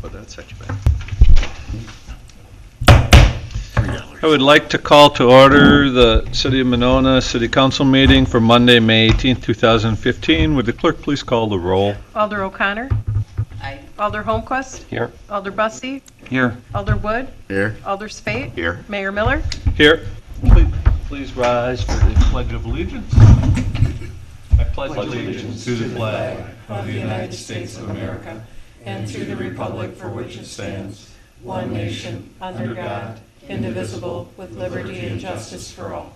Oh, that's such bad. I would like to call to order the City of Monona City Council meeting for Monday, May 18th, 2015. Would the clerk please call the roll? Alder O'Connor. Aye. Alder Holmquist. Here. Alder Bussey. Here. Alder Wood. Here. Alder Spate. Here. Mayor Miller. Here. Please rise for the Pledge of Allegiance. I pledge allegiance to the flag of the United States of America and to the republic for which it stands, one nation, under God, indivisible, with liberty and justice for all.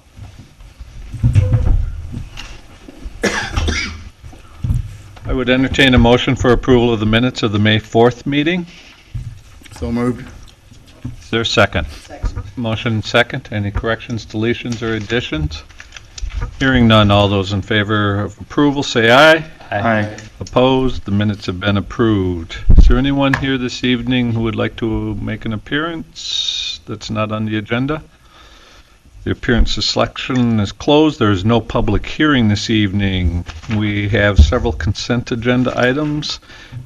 I would entertain a motion for approval of the minutes of the May 4th meeting. So moved. Is there a second? Second. Motion second. Any corrections, deletions, or additions? Hearing none, all those in favor of approval say aye. Aye. Opposed? The minutes have been approved. Is there anyone here this evening who would like to make an appearance that's not on the agenda? The appearance selection is closed. There is no public hearing this evening. We have several consent agenda items.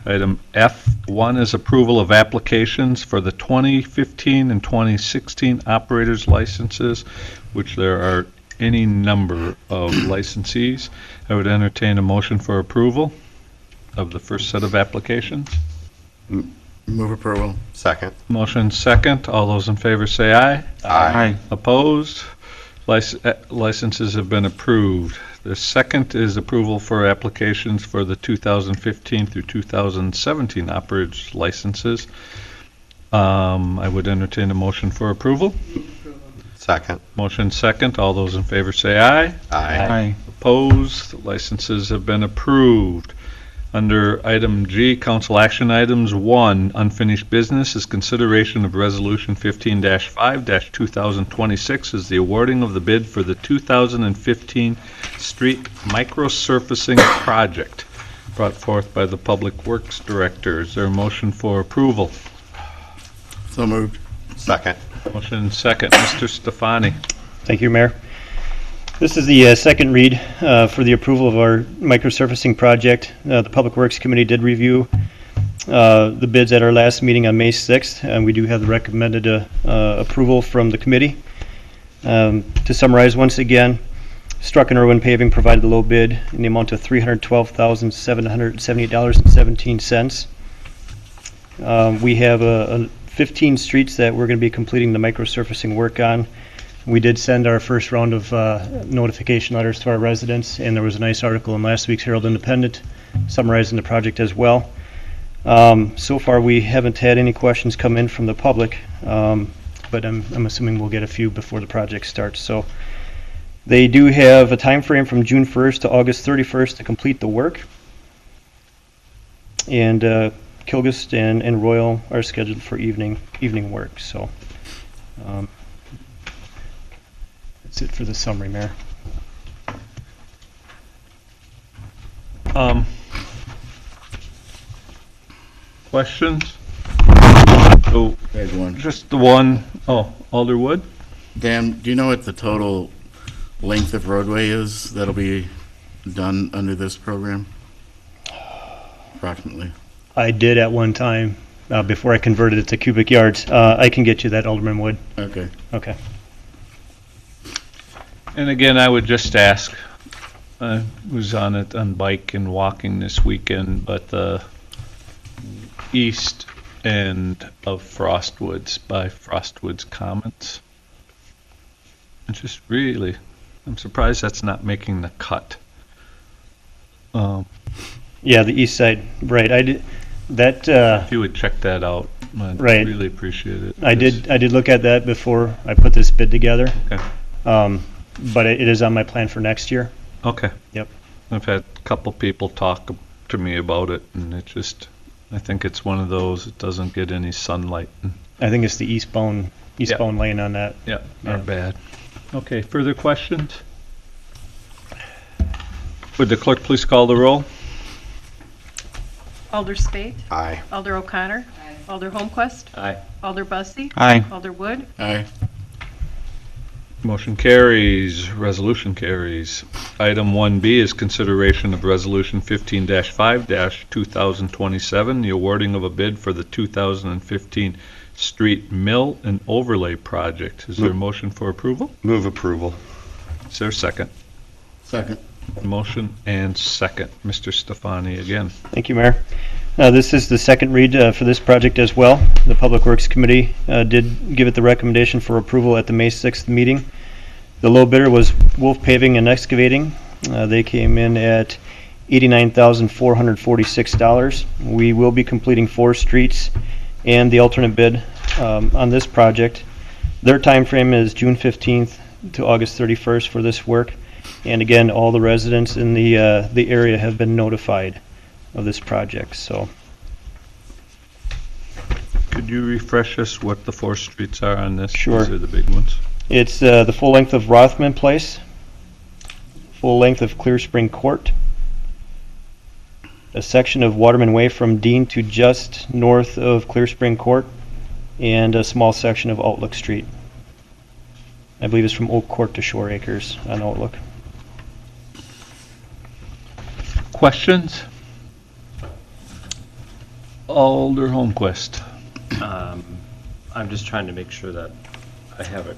Item F1 is approval of applications for the 2015 and 2016 operators licenses, which there are any number of licensees. I would entertain a motion for approval of the first set of applications. Move approval. Second. Motion second. All those in favor say aye. Aye. Opposed? Licenses have been approved. The second is approval for applications for the 2015 through 2017 operators licenses. I would entertain a motion for approval. Second. Motion second. All those in favor say aye. Aye. Opposed? Licenses have been approved. Under item G, council action items, 1, unfinished business is consideration of resolution 15-5-2026 is the awarding of the bid for the 2015 street microsurfacing project brought forth by the Public Works Director. Is there a motion for approval? So moved. Second. Motion second. Mr. Stefani. Thank you, Mayor. This is the second read for the approval of our microsurfacing project. The Public Works Committee did review the bids at our last meeting on May 6th, and we do have the recommended approval from the committee. To summarize once again, Struck and Irwin Paving provided the low bid in the amount of $312,778.17. We have 15 streets that we're going to be completing the microsurfacing work on. We did send our first round of notification letters to our residents, and there was a nice article in last week's Herald Independent summarizing the project as well. So far, we haven't had any questions come in from the public, but I'm assuming we'll get a few before the project starts. So they do have a time frame from June 1st to August 31st to complete the work, and Kilgust and Royal are scheduled for evening work. So. That's it for the summary, Mayor. Questions? Oh, There's one. just the one. Oh, Alder Wood? Dan, do you know what the total length of roadway is that'll be done under this program? Approximately. I did at one time before I converted it to cubic yards. I can get you that, Alderman Wood. Okay. Okay. And again, I would just ask, I was on it on bike and walking this weekend, but the east end of Frostwoods by Frostwoods Commons, it's just really, I'm surprised that's not making the cut. Yeah, the east side, right. I did that. If you would check that out, I'd Right. really appreciate it. I did look at that before I put this bid together. Okay. But it is on my plan for next year. Okay. Yep. I've had a couple people talk to me about it, and it just, I think it's one of those, it doesn't get any sunlight. I think it's the eastbound lane on that. Yeah, not bad. Okay, further questions? Would the clerk please call the roll? Alder Spate. Aye. Alder O'Connor. Aye. Alder Holmquist. Aye. Alder Bussey. Aye. Alder Wood. Aye. Motion carries, resolution carries. Item 1B is consideration of Resolution 15-5-2027, the awarding of a bid for the 2015 Street Mill and Overlay Project. Is there a motion for approval? Move approval. Is there a second? Second. Motion and second. Mr. Stefani again. Thank you, Mayor. This is the second read for this project as well. The Public Works Committee did give it the recommendation for approval at the May 6th meeting. The low bidder was Wolf Paving and Excavating. They came in at $89,446. We will be completing 4 streets and the alternate bid on this project. Their time frame is June 15th to August 31st for this work. And again, all the residents in the area have been notified of this project. So, Could you refresh us what the 4 streets are on this? Sure. These are the big ones. it's the full length of Rothman Place, full length of Clear Spring Court, a section of Waterman Way from Dean to just north of Clear Spring Court, and a small section of Outlook Street. I believe it's from Oak Court to Shore Acres on Outlook. Questions? Alder Holmquist. I'm just trying to make sure that I have it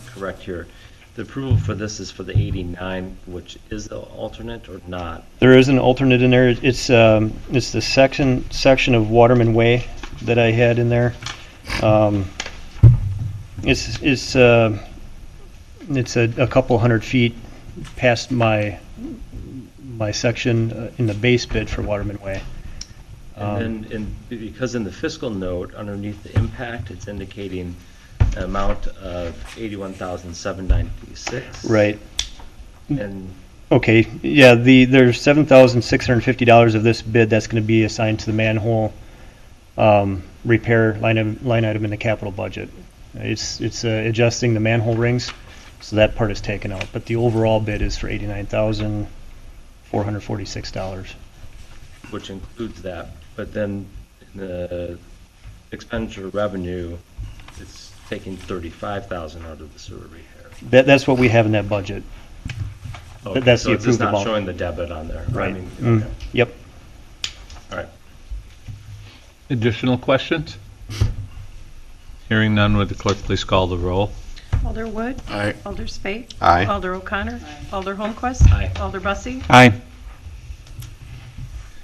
correct here. The approval for this is for the 89, which is the alternate or not? There is an alternate in there. It's the section of Waterman Way that I had in there. It's a couple hundred feet past my section in the base bid for Waterman Way. And then, because in the fiscal note, underneath the impact, it's indicating an amount of $81,796. Right. And Okay. Yeah. There's $7,650 of this bid that's going to be assigned to the manhole repair line item in the capital budget. It's adjusting the manhole rings, so that part is taken out. But the overall bid is for $89,446. which includes that, but then in the expenditure revenue, it's taking 35,000 out of the sewer repair. That's what we have in that budget. Okay, That's so the it's just approved not amount. showing the debit on there. Right. I mean, Mm. okay. Yep. All right. Additional questions? Hearing none, would the clerk please call the roll? Alder Wood. Aye. Alder Spate. Aye. Alder O'Connor. Alder Holmquist. Aye. Alder Bussey. Aye.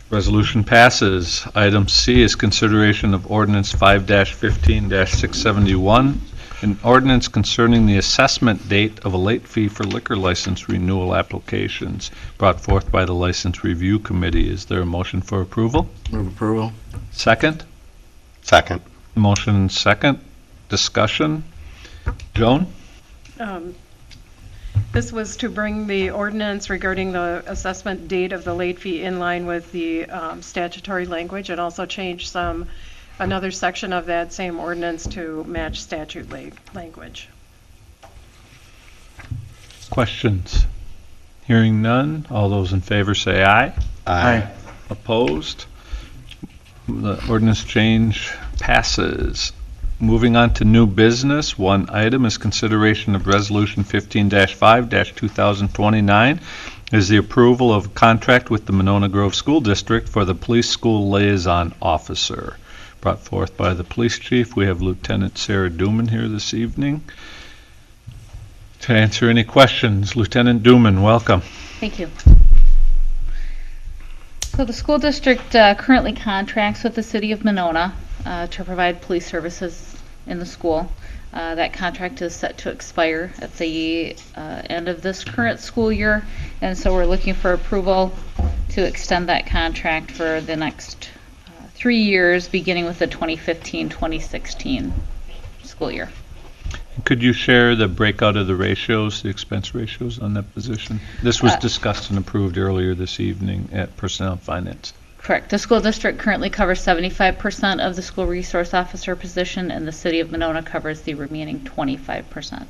Resolution passes. Item C is consideration of ordinance 5-15-671, an ordinance concerning the assessment date of a late fee for liquor license renewal applications brought forth by the License Review Committee. Is there a motion for approval? Move approval. Second? Second. Motion and second. Discussion? Joan? This was to bring the ordinance regarding the assessment date of the late fee in line with the statutory language, and also change another section of that same ordinance to match statute language. Questions? Hearing none, all those in favor say aye. Aye. Opposed? The ordinance change passes. Moving on to new business, one item is consideration of Resolution 15-5-2029 is the approval of a contract with the Monona Grove School District for the Police School Liaison Officer. Brought forth by the Police Chief. We have Lieutenant Sarah Duman here this evening to answer any questions. Lieutenant Duman, welcome. Thank you. So the school district currently contracts with the city of Monona to provide police services in the school. That contract is set to expire at the end of this current school year, and so we're looking for approval to extend that contract for the next 3 years, beginning with the 2015-2016 school year. Could you share the breakout of the ratios, the expense ratios on that position? This was discussed and approved earlier this evening at Personnel and Finance. Correct. The school district currently covers 75% of the school resource officer position, and the city of Monona covers the remaining 25%.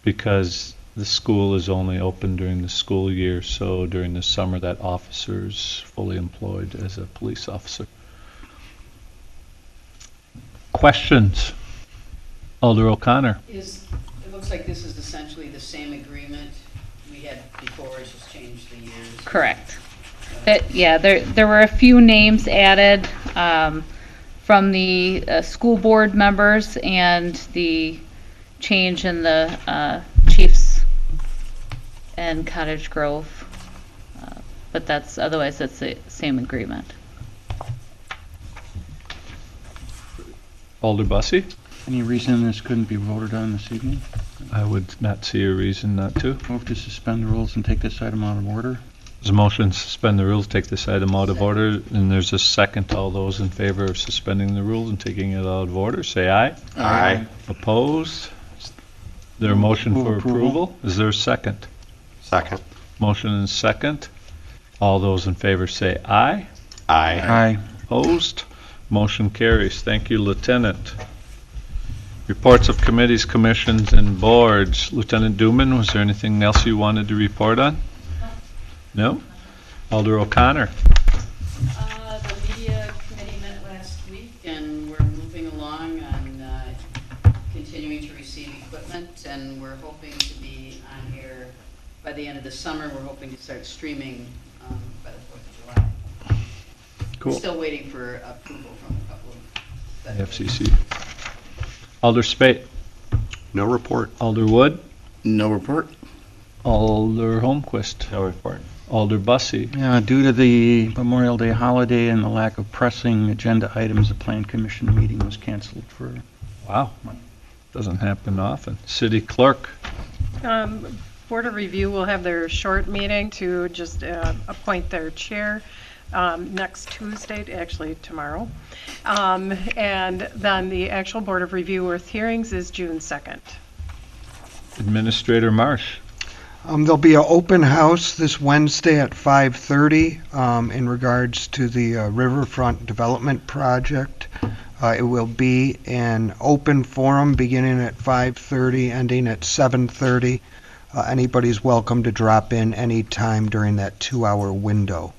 Because the school is only open during the school year, so during the summer that officer's fully employed as a police officer. Questions? Alder O'Connor. It looks like this is essentially the same agreement we had before, it's just changed the years. Correct. Yeah, there were a few names added from the school board members and the change in the Chiefs and Cottage Grove. But otherwise that's the same agreement. Alder Bussey? Any reason this couldn't be voted on this evening? I would not see a reason not to. Move to suspend the rules and take this item out of order. There's a motion to suspend the rules, take this item out of order, and there's a second. All those in favor of suspending the rules and taking it out of order, say aye. Aye. Opposed? Is there a motion Move for approval. approval? Is there a second? Second. Motion and second. All those in favor say aye. Aye. Aye. Opposed? Motion carries. Thank you, Lieutenant. Reports of committees, commissions, and boards. Lieutenant Duman, was there anything else you wanted to report on? No? Alder O'Connor? The media committee met last week, and we're moving along on continuing to receive equipment, and we're hoping to be on air by the end of the summer. We're hoping to start streaming by the 4th of July. Cool. We're still waiting for approval from a couple of FCC. Alder Spate? No report. Alder Wood? No report? Alder Holmquist? No report. Alder Bussey? Yeah, due to the Memorial Day holiday and the lack of pressing agenda items, the Plan Commission meeting was canceled for. Wow. Doesn't happen often. City Clerk? Board of Review will have their short meeting to just appoint their chair next Tuesday, actually tomorrow. And then the actual Board of Review with hearings is June 2nd. Administrator Marsh? There'll be an open house this Wednesday at 5:30 in regards to the Riverfront Development Project. It will be an open forum beginning at 5:30, ending at 7:30. Anybody's welcome to drop in any time during that 2-hour window.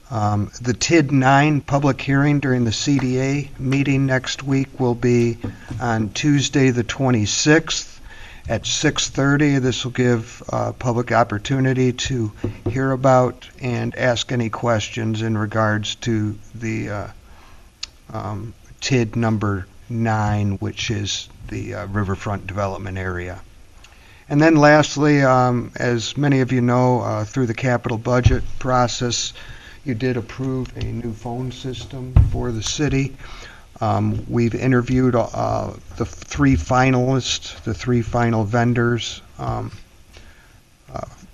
The TID 9 public hearing during the CDA meeting next week will be on Tuesday the 26th. At 6:30, this will give public opportunity to hear about and ask any questions in regards to the TID number 9, which is the riverfront development area. And then lastly, as many of you know, through the capital budget process, you did approve a new phone system for the city. We've interviewed the 3 finalists, the 3 final vendors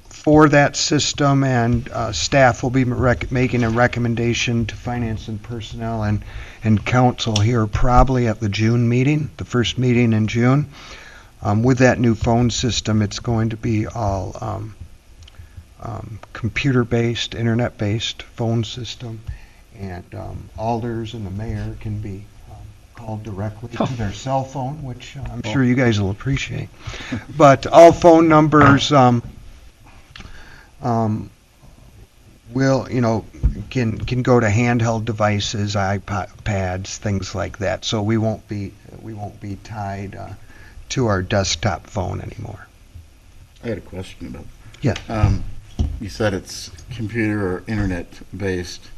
for that system, and staff will be making a recommendation to Finance and Personnel and Council here probably at the June meeting, the first meeting in June. With that new phone system, it's going to be all computer-based, internet-based phone system, and alders and the mayor can be called directly to their cell phone, which I'm sure you guys will appreciate. But all phone numbers will, can go to handheld devices, iPads, things like that. So we won't be tied to our desktop phone anymore. I had a question about. Yeah. You said it's computer or internet based.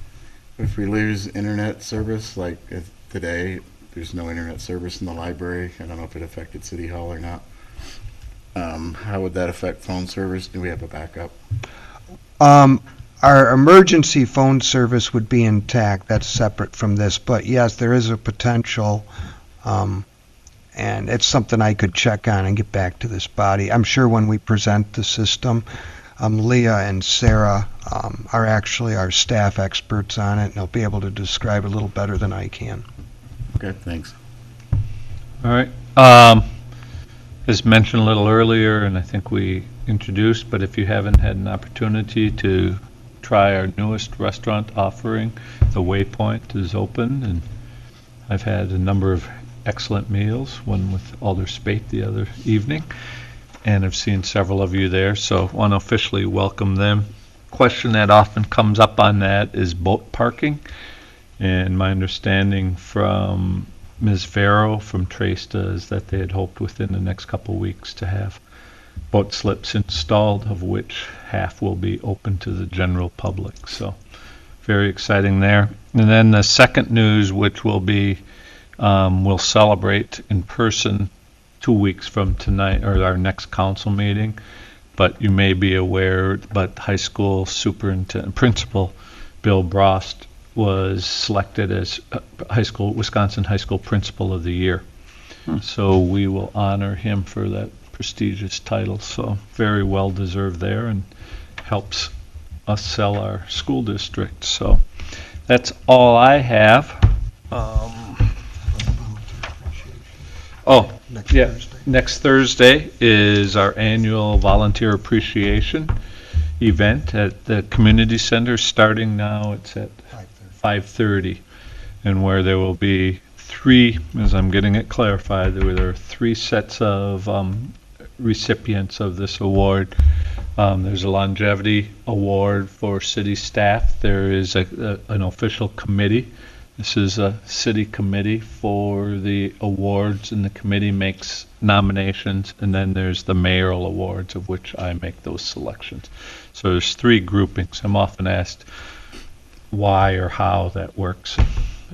If we lose internet service, like if today, there's no internet service in the library. I don't know if it affected City Hall or not. How would that affect phone service? Do we have a backup? Our emergency phone service would be intact. That's separate from this. But yes, there is a potential, and it's something I could check on and get back to this body. I'm sure when we present the system, Leah and Sarah are actually our staff experts on it, and they'll be able to describe it a little better than I can. Okay, thanks. All right. As mentioned a little earlier, and I think we introduced, but if you haven't had an opportunity to try our newest restaurant offering, the Waypoint is open, and I've had a number of excellent meals, one with Alder Spate the other evening, and I've seen several of you there, so I want to officially welcome them. Question that often comes up on that is boat parking, and my understanding from Ms. Farrow from Trasta is that they had hoped within the next couple of weeks to have boat slips installed, of which half will be open to the general public. So very exciting there. And then the second news, which will be, we'll celebrate in person 2 weeks from tonight, or our next council meeting. But you may be aware, but high school principal Bill Brost was selected as Wisconsin High School Principal of the Year. So we will honor him for that prestigious title. So very well deserved there, and helps us sell our school district. So that's all I have. Next Thursday is our annual volunteer appreciation event at the community center. Starting now, it's at 5:30, and where there will be three, as I'm getting it clarified, there are 3 sets of recipients of this award. There's a longevity award for city staff. There is an official committee. This is a city committee for the awards, and the committee makes nominations, and then there's the mayoral awards, of which I make those selections. So there's 3 groupings. I'm often asked why or how that works,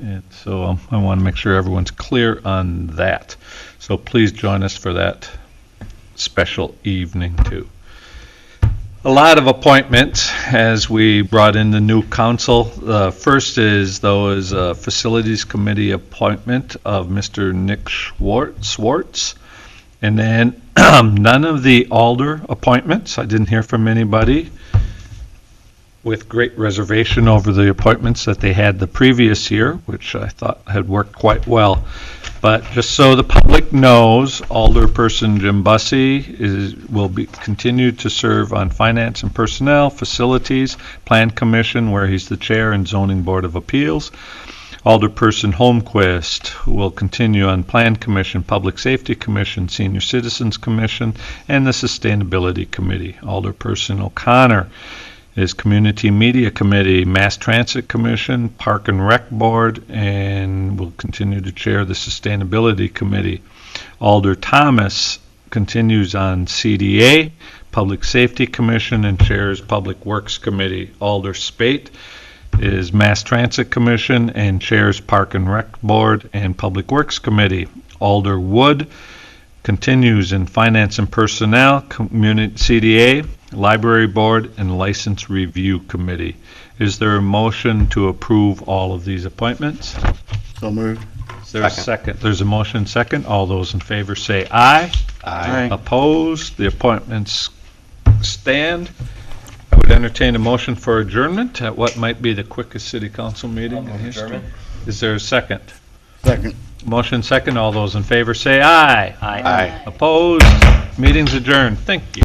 and so I want to make sure everyone's clear on that. So please join us for that special evening too. A lot of appointments as we brought in the new council. First is, though, is a facilities committee appointment of Mr. Nick Swartz. And then none of the alder appointments. I didn't hear from anybody, with great reservation over the appointments that they had the previous year, which I thought had worked quite well. But just so the public knows, Alderperson Jim Bussey will continue to serve on Finance and Personnel, Facilities, Plan Commission, where he's the chair, and Zoning Board of Appeals. Alderperson Holmquist will continue on Plan Commission, Public Safety Commission, Senior Citizens Commission, and the Sustainability Committee. Alderperson O'Connor is Community Media Committee, Mass Transit Commission, Park and Rec Board, and will continue to chair the Sustainability Committee. Alder Thomas continues on CDA, Public Safety Commission, and chairs Public Works Committee. Alder Spate is Mass Transit Commission and chairs Park and Rec Board and Public Works Committee. Alder Wood continues in Finance and Personnel, Community CDA, Library Board, and License Review Committee. Is there a motion to approve all of these appointments? So moved. Is there a second? There's a motion second. All those in favor say aye. Aye. Opposed? The appointments stand. I would entertain a motion for adjournment at what might be the quickest city council meeting in history. Is there a second? Second. Motion second. All those in favor say aye. Aye. Opposed? Meeting's adjourned. Thank you.